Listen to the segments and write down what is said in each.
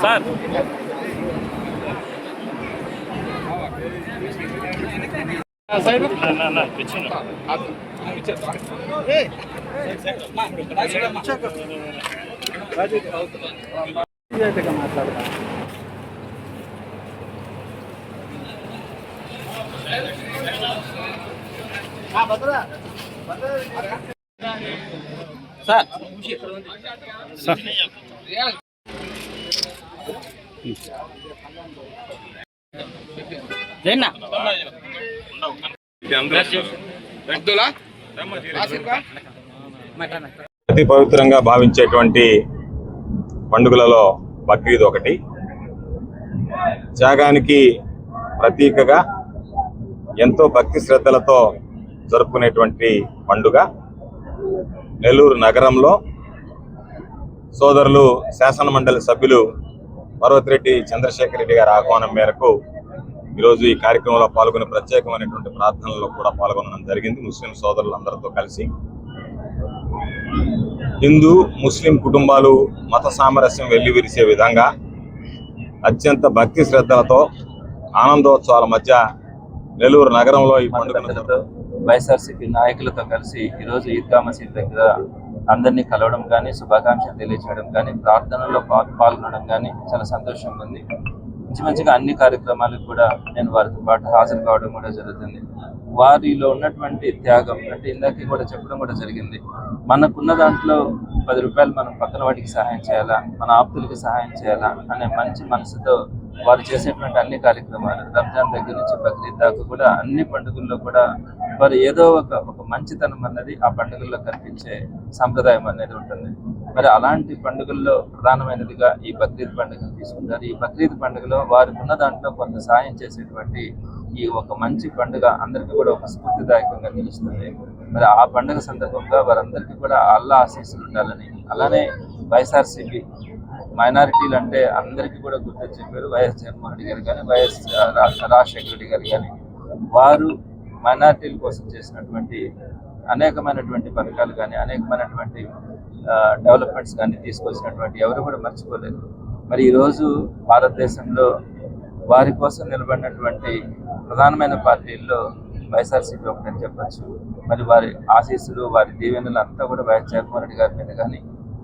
Sir అతి పవిత్రంగా భావించేటువంటి పండుగలలో బక్రీద్ ఒకటి. త్యాగానికి ప్రతీకగా ఎంతో భక్తి శ్రద్ధలతో జరుపుకునేటువంటి పండుగ. నెల్లూరు నగరంలో సోదరులు శాసన మండలి సభ్యులు పర్వతిరెడ్డి చంద్రశేఖర్ రెడ్డి గారి ఆహ్వానం మేరకు ఈరోజు ఈ కార్యక్రమంలో పాల్గొని ప్రత్యేకమైనటువంటి ప్రార్థనలో కూడా పాల్గొనడం జరిగింది. ముస్లిం సోదరులందరితో కలిసి హిందూ ముస్లిం కుటుంబాలు మత సామరస్యం వెల్లివిరిసే విధంగా అత్యంత భక్తి శ్రద్ధలతో ఆనందోత్సవాల మధ్య నెల్లూరు నగరంలో ఈ పండుగ వైఎస్ఆర్సీపీ నాయకులతో కలిసి ఈరోజు ఈద్గా మసీద్ దగ్గర అందరినీ కలవడం కానీ, శుభాకాంక్షలు తెలియజేయడం కానీ, ప్రార్థనలో పాల్గొనడం కానీ చాలా సంతోషంగా ఉంది. మంచిగా అన్ని కార్యక్రమాలకు కూడా నేను వారితో పాటు హాజరు కావడం కూడా జరుగుతుంది. వారిలో ఉన్నటువంటి త్యాగం అంటే ఇందాక కూడా చెప్పడం కూడా జరిగింది. మనకున్న దాంట్లో 10 రూపాయలు మనం పక్కన వాటికి సహాయం చేయాలా, మన ఆప్తులకి సహాయం చేయాలా అనే మంచి మనసుతో వారు చేసేటువంటి అన్ని కార్యక్రమాలు, రంజాన్ దగ్గర నుంచి బక్రీద్ దాకా కూడా అన్ని పండుగల్లో కూడా వారు ఏదో ఒక మంచితనం అన్నది ఆ పండుగల్లో కనిపించే సంప్రదాయం అనేది ఉంటుంది. మరి అలాంటి పండుగల్లో ప్రధానమైనదిగా ఈ బక్రీద్ పండుగను తీసుకుంటారు. ఈ బక్రీద్ పండుగలో వారికి ఉన్న దాంట్లో కొంత సాయం చేసేటువంటి ఈ ఒక మంచి పండుగ అందరికీ కూడా ఒక స్ఫూర్తిదాయకంగా నిలుస్తుంది. మరి ఆ పండుగ సందర్భంగా వారందరికీ కూడా అల్లా ఆశీస్సులు ఉండాలని, అలానే వైఎస్ఆర్సీపీ మైనారిటీలు అంటే అందరికీ కూడా గుర్తు చెప్పారు. వైఎస్ జగన్మోహన్ రెడ్డి గారు కానీ, వైఎస్ రాజశేఖర రెడ్డి గారు కానీ, వారు మైనారిటీల కోసం చేసినటువంటి అనేకమైనటువంటి పథకాలు కానీ, అనేకమైనటువంటి డెవలప్మెంట్స్ కానీ తీసుకొచ్చినటువంటి ఎవరు కూడా మర్చిపోలేదు. మరి ఈరోజు భారతదేశంలో వారి కోసం నిలబడినటువంటి ప్రధానమైన పార్టీల్లో వైఎస్ఆర్సీపీ ఒకటని చెప్పచ్చు. మరి వారి ఆశీస్సులు, వారి దీవెనలు అంతా కూడా వైఎస్ జగన్మోహన్ రెడ్డి గారి మీద కానీ,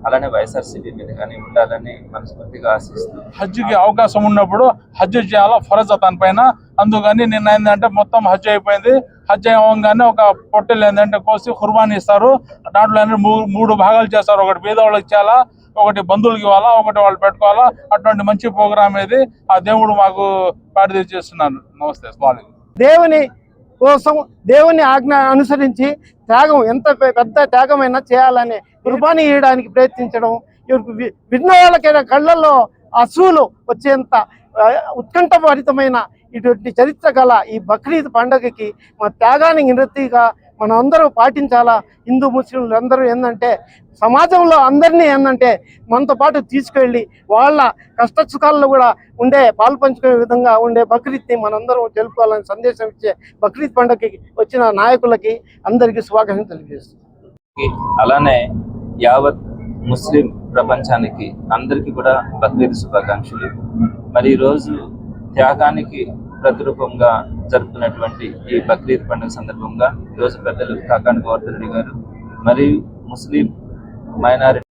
అలానే వైఎస్ఆర్సీపీ మీద కానీ ఉండాలని మనస్ఫూర్తిగా ఆశిస్తూ, హజ్కి అవకాశం ఉన్నప్పుడు హజ్ చేయాలా ఫరజ్ దానిపైన. అందుకని నిన్న ఏంటంటే మొత్తం హజ్ అయిపోయింది. హజ్ అవ్వగానే ఒక పొట్టెలు ఏంటంటే కోసి కుర్బానీ ఇస్తారు. దాంట్లో 3 భాగాలు చేస్తారు. ఒకటి పేదవాళ్ళకి చేయాలా, ఒకటి బంధువులకి ఇవ్వాలా, ఒకటి వాళ్ళు పెట్టుకోవాలా. అటువంటి మంచి ప్రోగ్రామ్ ఇది. ఆ దేవుడు మాకు పాడి చేస్తున్నాను. నమస్తే. స్వామి దేవుని కోసం దేవుని ఆజ్ఞ అనుసరించి త్యాగం ఎంత పెద్ద త్యాగమైనా చేయాలని కుర్బానీ ఇవ్వడానికి ప్రయత్నించడం, విన్న వాళ్ళకైనా కళ్ళల్లో అసూలు వచ్చేంత ఉత్కంఠభరితమైన ఇటువంటి చరిత్ర గల ఈ బక్రీద్ పండుగకి మన త్యాగానికి నిరతిగా మనం అందరూ పాటించాలా. హిందూ ముస్లింలు అందరూ ఏంటంటే సమాజంలో అందరినీ ఏంటంటే మనతో పాటు తీసుకెళ్ళి వాళ్ళ కష్ట సుఖాల్లో కూడా పాలు పంచుకునే విధంగా ఉండే బక్రీద్ని మనందరం తెలుపుకోవాలని సందేశం ఇచ్చే బక్రీద్ పండుగకి వచ్చిన నాయకులకి అందరికీ శుభాకాంక్షలు తెలియజేస్తుంది. అలానే యావత్ ముస్లిం ప్రపంచానికి అందరికీ కూడా బక్రీద్ శుభాకాంక్షలు. మరి ఈరోజు త్యాగానికి ప్రతిరూపంగా జరుపుకున్నటువంటి ఈ బక్రీద్ పండుగ సందర్భంగా ఈరోజు పెద్దలు కాకాని గోవర్ధన్ రెడ్డి గారు మరియు ముస్లిం మైనారిటీ